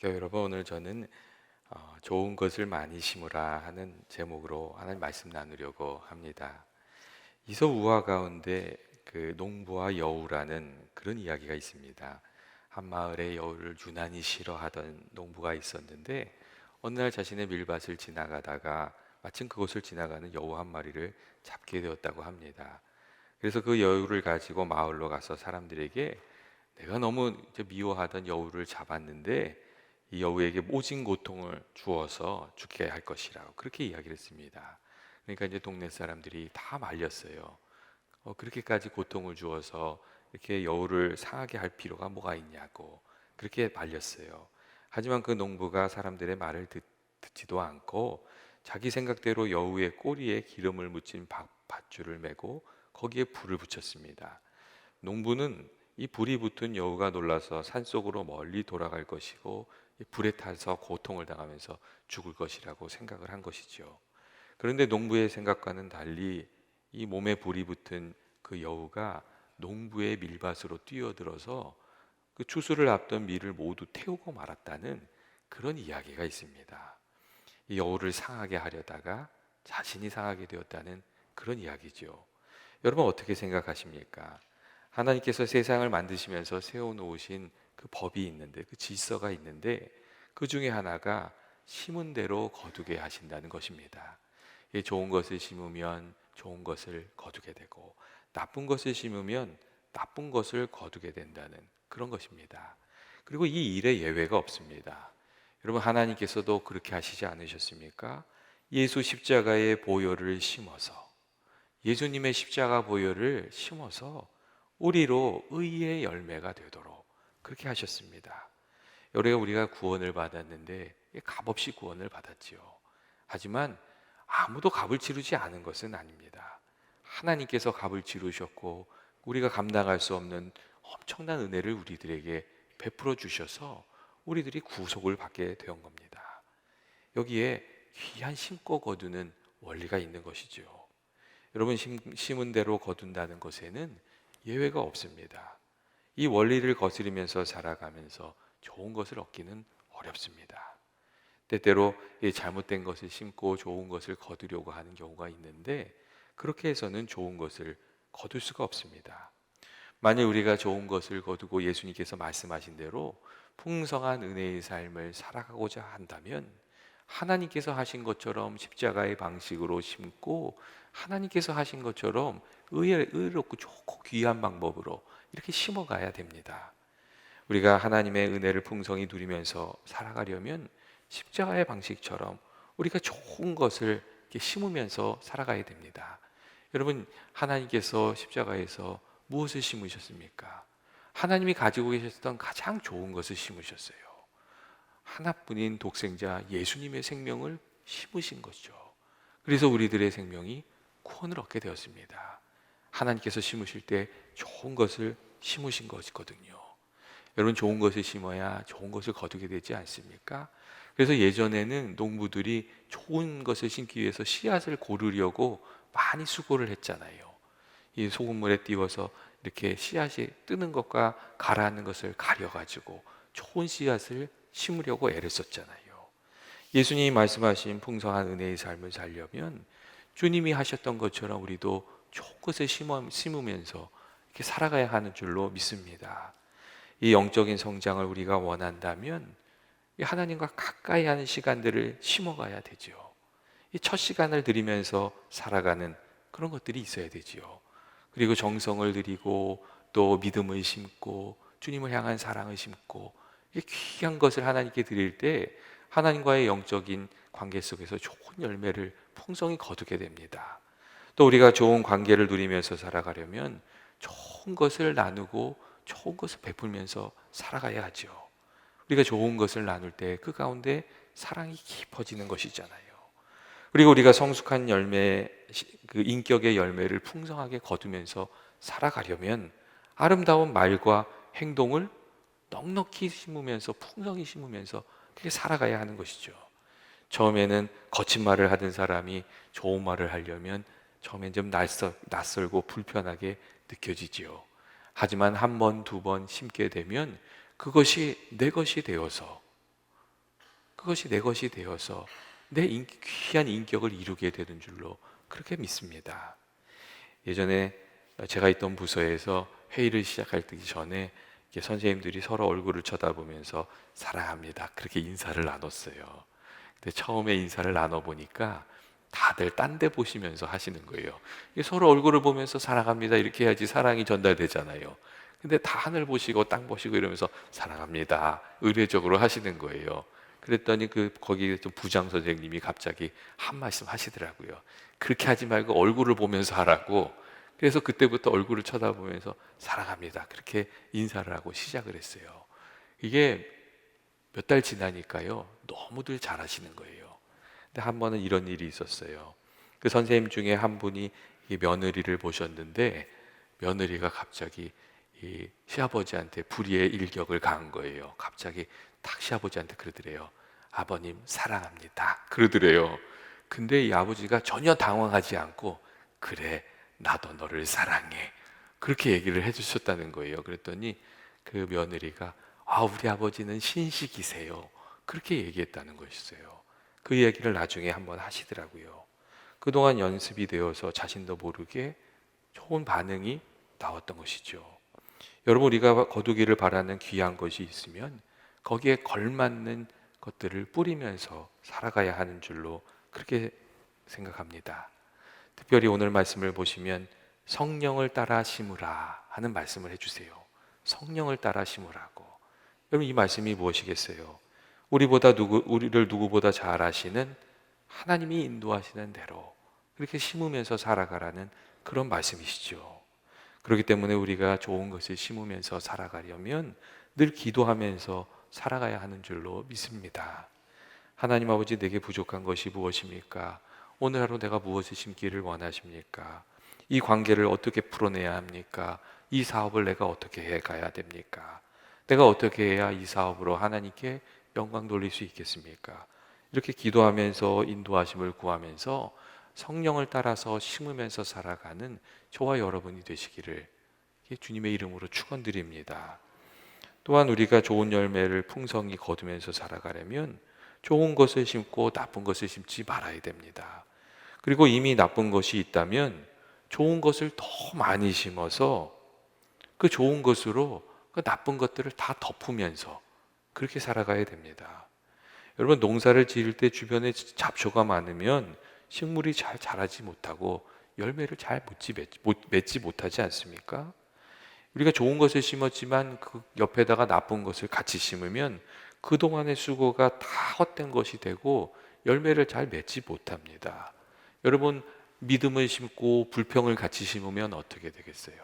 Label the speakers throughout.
Speaker 1: 교회 여러분, 오늘 저는 좋은 것을 많이 심으라 하는 제목으로 하나님 말씀 나누려고 합니다. 이솝우화 가운데 그 농부와 여우라는 그런 이야기가 있습니다. 한 마을에 여우를 유난히 싫어하던 농부가 있었는데 어느 날 자신의 밀밭을 지나가다가 마침 그곳을 지나가는 여우 한 마리를 잡게 되었다고 합니다. 그래서 그 여우를 가지고 마을로 가서 사람들에게 내가 너무 이제 미워하던 여우를 잡았는데 이 여우에게 모진 고통을 주어서 죽게 할 것이라고 그렇게 이야기를 했습니다. 그러니까 이제 동네 사람들이 다 말렸어요. 그렇게까지 고통을 주어서 이렇게 여우를 상하게 할 필요가 뭐가 있냐고 그렇게 말렸어요. 하지만 그 농부가 사람들의 말을 듣지도 않고 자기 생각대로 여우의 꼬리에 기름을 묻힌 밧줄을 메고 거기에 불을 붙였습니다. 농부는 이 불이 붙은 여우가 놀라서 산속으로 멀리 돌아갈 것이고 이 불에 타서 고통을 당하면서 죽을 것이라고 생각을 한 것이죠. 그런데 농부의 생각과는 달리 이 몸에 불이 붙은 그 여우가 농부의 밀밭으로 뛰어들어서 그 추수를 앞둔 밀을 모두 태우고 말았다는 그런 이야기가 있습니다. 이 여우를 상하게 하려다가 자신이 상하게 되었다는 그런 이야기죠. 여러분 어떻게 생각하십니까? 하나님께서 세상을 만드시면서 세워놓으신 그 법이 있는데, 그 질서가 있는데 그 중에 하나가 심은 대로 거두게 하신다는 것입니다. 좋은 것을 심으면 좋은 것을 거두게 되고 나쁜 것을 심으면 나쁜 것을 거두게 된다는 그런 것입니다. 그리고 이 일에 예외가 없습니다. 여러분 하나님께서도 그렇게 하시지 않으셨습니까? 예수 십자가의 보혈을 심어서, 예수님의 십자가 보혈을 심어서 우리로 의의 열매가 되도록 그렇게 하셨습니다. 우리가 구원을 받았는데 값없이 구원을 받았지요. 하지만 아무도 값을 치르지 않은 것은 아닙니다. 하나님께서 값을 치르셨고 우리가 감당할 수 없는 엄청난 은혜를 우리들에게 베풀어 주셔서 우리들이 구속을 받게 된 겁니다. 여기에 귀한 심고 거두는 원리가 있는 것이죠. 여러분 심은 대로 거둔다는 것에는 예외가 없습니다. 이 원리를 거스르면서 살아가면서 좋은 것을 얻기는 어렵습니다. 때때로 잘못된 것을 심고 좋은 것을 거두려고 하는 경우가 있는데 그렇게 해서는 좋은 것을 거둘 수가 없습니다. 만일 우리가 좋은 것을 거두고 예수님께서 말씀하신 대로 풍성한 은혜의 삶을 살아가고자 한다면 하나님께서 하신 것처럼 십자가의 방식으로 심고 하나님께서 하신 것처럼 의롭고 좋고 귀한 방법으로 이렇게 심어가야 됩니다. 우리가 하나님의 은혜를 풍성히 누리면서 살아가려면 십자가의 방식처럼 우리가 좋은 것을 이렇게 심으면서 살아가야 됩니다. 여러분 하나님께서 십자가에서 무엇을 심으셨습니까? 하나님이 가지고 계셨던 가장 좋은 것을 심으셨어요. 하나뿐인 독생자 예수님의 생명을 심으신 것이죠. 그래서 우리들의 생명이 구원을 얻게 되었습니다. 하나님께서 심으실 때 좋은 것을 심으신 것이거든요. 여러분 좋은 것을 심어야 좋은 것을 거두게 되지 않습니까? 그래서 예전에는 농부들이 좋은 것을 심기 위해서 씨앗을 고르려고 많이 수고를 했잖아요. 이 소금물에 띄워서 이렇게 씨앗이 뜨는 것과 가라앉는 것을 가려가지고 좋은 씨앗을 심으려고 애를 썼잖아요. 예수님이 말씀하신 풍성한 은혜의 삶을 살려면 주님이 하셨던 것처럼 우리도 좋은 것을 심으면서 이렇게 살아가야 하는 줄로 믿습니다. 이 영적인 성장을 우리가 원한다면 하나님과 가까이 하는 시간들을 심어가야 되죠. 이 첫 시간을 드리면서 살아가는 그런 것들이 있어야 되지요. 그리고 정성을 드리고 또 믿음을 심고 주님을 향한 사랑을 심고 귀한 것을 하나님께 드릴 때 하나님과의 영적인 관계 속에서 좋은 열매를 풍성히 거두게 됩니다. 또 우리가 좋은 관계를 누리면서 살아가려면 좋은 것을 나누고 좋은 것을 베풀면서 살아가야 하죠. 우리가 좋은 것을 나눌 때 그 가운데 사랑이 깊어지는 것이잖아요. 그리고 우리가 성숙한 열매, 그 인격의 열매를 풍성하게 거두면서 살아가려면 아름다운 말과 행동을 넉넉히 심으면서 풍성히 심으면서 그렇게 살아가야 하는 것이죠. 처음에는 거친 말을 하던 사람이 좋은 말을 하려면 처음엔 좀 낯설고 불편하게 느껴지지요. 하지만 한 번, 두 번 심게 되면 그것이 내 것이 되어서 그것이 내 것이 되어서 귀한 인격을 이루게 되는 줄로 그렇게 믿습니다. 예전에 제가 있던 부서에서 회의를 시작할 전에 선생님들이 서로 얼굴을 쳐다보면서 사랑합니다, 그렇게 인사를 나눴어요. 근데 처음에 인사를 나눠보니까 다들 딴 데 보시면서 하시는 거예요. 서로 얼굴을 보면서 사랑합니다 이렇게 해야지 사랑이 전달되잖아요. 근데 다 하늘 보시고 땅 보시고 이러면서 사랑합니다 의례적으로 하시는 거예요. 그랬더니 거기 좀 부장 선생님이 갑자기 한 말씀 하시더라고요. 그렇게 하지 말고 얼굴을 보면서 하라고. 그래서 그때부터 얼굴을 쳐다보면서 사랑합니다 그렇게 인사를 하고 시작을 했어요. 이게 몇 달 지나니까요, 너무들 잘하시는 거예요. 근데 한 번은 이런 일이 있었어요. 그 선생님 중에 한 분이 이 며느리를 보셨는데, 며느리가 갑자기 이 시아버지한테 불의의 일격을 가한 거예요. 갑자기 딱 시아버지한테 그러더래요. 아버님 사랑합니다 그러더래요. 근데 이 아버지가 전혀 당황하지 않고, 그래 나도 너를 사랑해 그렇게 얘기를 해주셨다는 거예요. 그랬더니 그 며느리가 우리 아버지는 신식이세요 그렇게 얘기했다는 것이었어요. 그 얘기를 나중에 한번 하시더라고요. 그동안 연습이 되어서 자신도 모르게 좋은 반응이 나왔던 것이죠. 여러분, 우리가 거두기를 바라는 귀한 것이 있으면 거기에 걸맞는 것들을 뿌리면서 살아가야 하는 줄로 그렇게 생각합니다. 특별히 오늘 말씀을 보시면 성령을 따라 심으라 하는 말씀을 해주세요. 성령을 따라 심으라고. 여러분, 이 말씀이 무엇이겠어요? 우리를 누구보다 잘 아시는 하나님이 인도하시는 대로 그렇게 심으면서 살아가라는 그런 말씀이시죠. 그렇기 때문에 우리가 좋은 것을 심으면서 살아가려면 늘 기도하면서 살아가야 하는 줄로 믿습니다. 하나님 아버지, 내게 부족한 것이 무엇입니까? 오늘 하루 내가 무엇을 심기를 원하십니까? 이 관계를 어떻게 풀어내야 합니까? 이 사업을 내가 어떻게 해가야 됩니까? 내가 어떻게 해야 이 사업으로 하나님께 영광 돌릴 수 있겠습니까? 이렇게 기도하면서 인도하심을 구하면서 성령을 따라서 심으면서 살아가는 저와 여러분이 되시기를 주님의 이름으로 축원드립니다. 또한 우리가 좋은 열매를 풍성히 거두면서 살아가려면 좋은 것을 심고 나쁜 것을 심지 말아야 됩니다. 그리고 이미 나쁜 것이 있다면 좋은 것을 더 많이 심어서 그 좋은 것으로 그 나쁜 것들을 다 덮으면서 그렇게 살아가야 됩니다. 여러분, 농사를 지을 때 주변에 잡초가 많으면 식물이 잘 자라지 못하고 열매를 잘 맺지 못하지 않습니까? 우리가 좋은 것을 심었지만 그 옆에다가 나쁜 것을 같이 심으면 그동안의 수고가 다 헛된 것이 되고 열매를 잘 맺지 못합니다. 여러분, 믿음을 심고 불평을 같이 심으면 어떻게 되겠어요?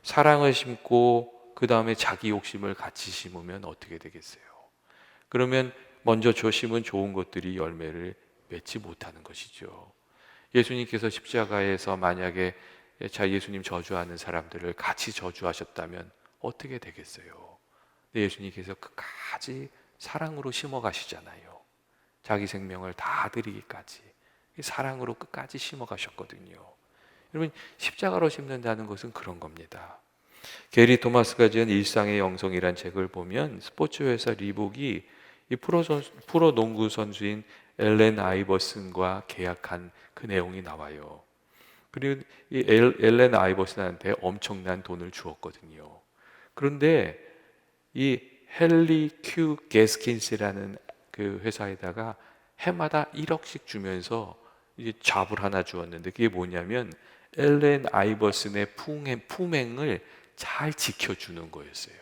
Speaker 1: 사랑을 심고 그 다음에 자기 욕심을 같이 심으면 어떻게 되겠어요? 그러면 먼저 심은 좋은 것들이 열매를 맺지 못하는 것이죠. 예수님께서 십자가에서 만약에 예수님 저주하는 사람들을 같이 저주하셨다면 어떻게 되겠어요? 예수님께서 끝까지 사랑으로 심어 가시잖아요. 자기 생명을 다 드리기까지 사랑으로 끝까지 심어 가셨거든요. 여러분, 십자가로 심는다는 것은 그런 겁니다. 게리 토마스가 지은 일상의 영성이란 책을 보면 스포츠 회사 리복이 이 프로 농구 선수인 엘렌 아이버슨과 계약한 그 내용이 나와요. 그리고 이 엘렌 아이버슨한테 엄청난 돈을 주었거든요. 그런데 이 헨리 큐 게스킨스라는 그 회사에다가 해마다 1억씩 주면서 이제 잡을 하나 주었는데, 그게 뭐냐면 엘렌 아이버슨의 품행을 잘 지켜주는 거였어요.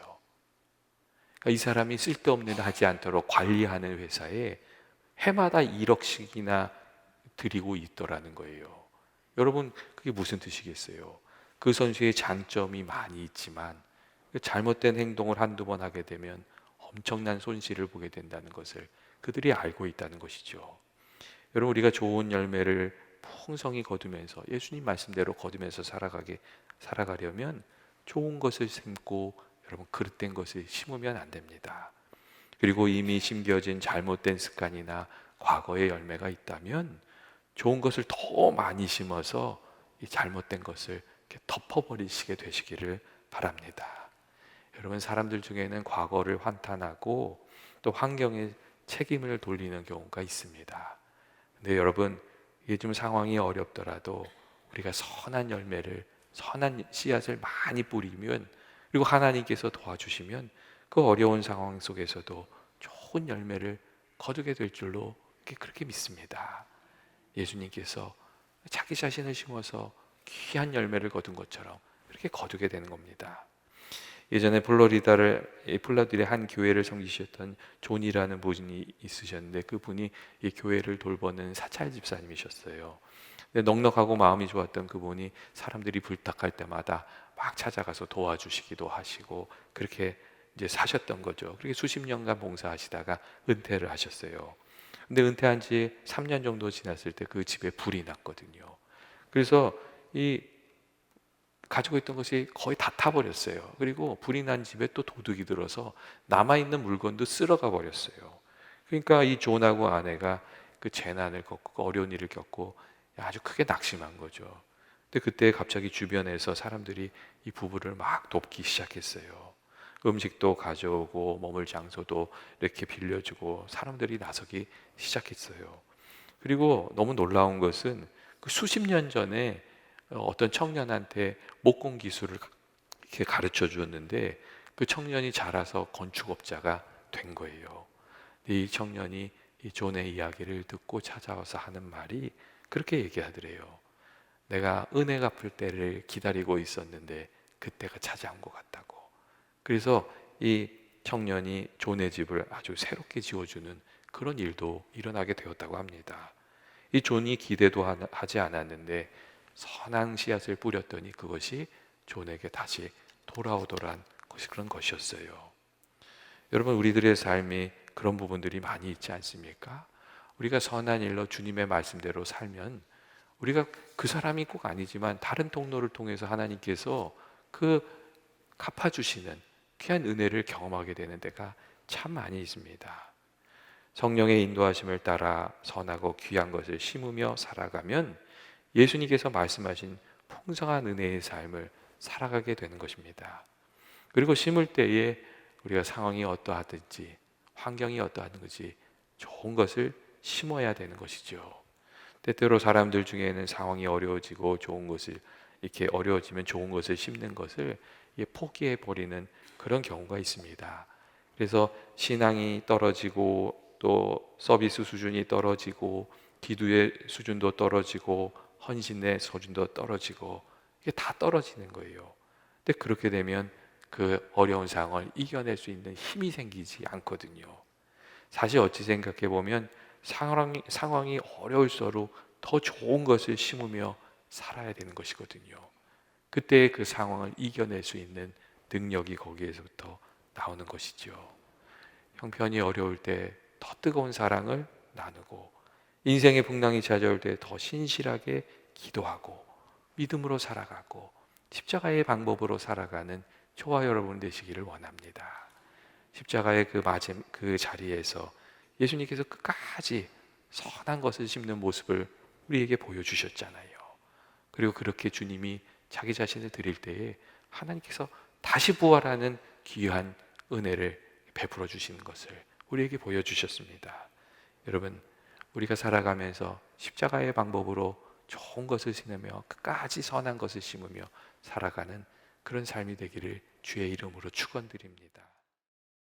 Speaker 1: 그러니까 이 사람이 쓸데없는 일 하지 않도록 관리하는 회사에 해마다 1억씩이나 드리고 있더라는 거예요. 여러분, 그게 무슨 뜻이겠어요? 그 선수의 장점이 많이 있지만 잘못된 행동을 한두 번 하게 되면 엄청난 손실을 보게 된다는 것을 그들이 알고 있다는 것이죠. 여러분, 우리가 좋은 열매를 풍성히 거두면서 예수님 말씀대로 거두면서 살아가려면 좋은 것을 심고 여러분 그릇된 것을 심으면 안 됩니다. 그리고 이미 심겨진 잘못된 습관이나 과거의 열매가 있다면 좋은 것을 더 많이 심어서 이 잘못된 것을 이렇게 덮어버리시게 되시기를 바랍니다. 여러분, 사람들 중에는 과거를 환탄하고 또 환경에 책임을 돌리는 경우가 있습니다. 근데 여러분, 이게 좀 상황이 어렵더라도 우리가 선한 씨앗을 많이 뿌리면, 그리고 하나님께서 도와주시면 그 어려운 상황 속에서도 좋은 열매를 거두게 될 줄로 그렇게 믿습니다. 예수님께서 자기 자신을 심어서 귀한 열매를 거둔 것처럼 그렇게 거두게 되는 겁니다. 예전에 플로리다의 한 교회를 섬기셨던 존이라는 분이 있으셨는데, 그분이 이 교회를 돌보는 사찰 집사님이셨어요. 근데 넉넉하고 마음이 좋았던 그분이 사람들이 불탁할 때마다 막 찾아가서 도와주시기도 하시고 그렇게 이제 사셨던 거죠. 그렇게 수십 년간 봉사하시다가 은퇴를 하셨어요. 근데 은퇴한 지 3년 정도 지났을 때 그 집에 불이 났거든요. 그래서 이 가지고 있던 것이 거의 다 타버렸어요. 그리고 불이 난 집에 또 도둑이 들어서 남아있는 물건도 쓸어가 버렸어요. 그러니까 이 존하고 아내가 그 재난을 겪고 그 어려운 일을 겪고 아주 크게 낙심한 거죠. 근데 그때 갑자기 주변에서 사람들이 이 부부를 막 돕기 시작했어요. 음식도 가져오고 머물 장소도 이렇게 빌려주고 사람들이 나서기 시작했어요. 그리고 너무 놀라운 것은 그 수십 년 전에 어떤 청년한테 목공 기술을 이렇게 가르쳐 주었는데, 그 청년이 자라서 건축업자가 된 거예요. 이 청년이 이 존의 이야기를 듣고 찾아와서 하는 말이 그렇게 얘기하더래요. 내가 은혜 갚을 때를 기다리고 있었는데 그때가 찾아온 것 같다고. 그래서 이 청년이 존의 집을 아주 새롭게 지어주는 그런 일도 일어나게 되었다고 합니다. 이 존이 기대도 하지 않았는데 선한 씨앗을 뿌렸더니 그것이 존에게 다시 돌아오더란 것이 그런 것이었어요. 여러분, 우리들의 삶이 그런 부분들이 많이 있지 않습니까? 우리가 선한 일로 주님의 말씀대로 살면 우리가 그 사람이 꼭 아니지만 다른 통로를 통해서 하나님께서 그 갚아주시는 귀한 은혜를 경험하게 되는 데가 참 많이 있습니다. 성령의 인도하심을 따라 선하고 귀한 것을 심으며 살아가면 예수님께서 말씀하신 풍성한 은혜의 삶을 살아가게 되는 것입니다. 그리고 심을 때에 우리가 상황이 어떠하든지 환경이 어떠하든지 좋은 것을 심어야 되는 것이죠. 때때로 사람들 중에는 상황이 어려워지고 좋은 것을 이렇게 어려워지면 좋은 것을 심는 것을 포기해 버리는 그런 경우가 있습니다. 그래서 신앙이 떨어지고 또 서비스 수준이 떨어지고 기도의 수준도 떨어지고 헌신의 수준도 떨어지고 이게 다 떨어지는 거예요. 근데 그렇게 되면 그 어려운 상황을 이겨낼 수 있는 힘이 생기지 않거든요. 사실 어찌 생각해 보면 상황이 어려울수록 더 좋은 것을 심으며 살아야 되는 것이거든요. 그때 그 상황을 이겨낼 수 있는 능력이 거기에서부터 나오는 것이죠. 형편이 어려울 때 더 뜨거운 사랑을 나누고, 인생의 풍랑이 찾아올 때 더 신실하게 기도하고 믿음으로 살아가고 십자가의 방법으로 살아가는 저와 여러분 되시기를 원합니다. 십자가의 그 자리에서 예수님께서 끝까지 선한 것을 심는 모습을 우리에게 보여주셨잖아요. 그리고 그렇게 주님이 자기 자신을 드릴 때에 하나님께서 다시 부활하는 귀한 은혜를 베풀어 주시는 것을 우리에게 보여주셨습니다. 여러분, 우리가 살아가면서 십자가의 방법으로 좋은 것을 심으며 끝까지 선한 것을 심으며 살아가는 그런 삶이 되기를 주의 이름으로 축원드립니다.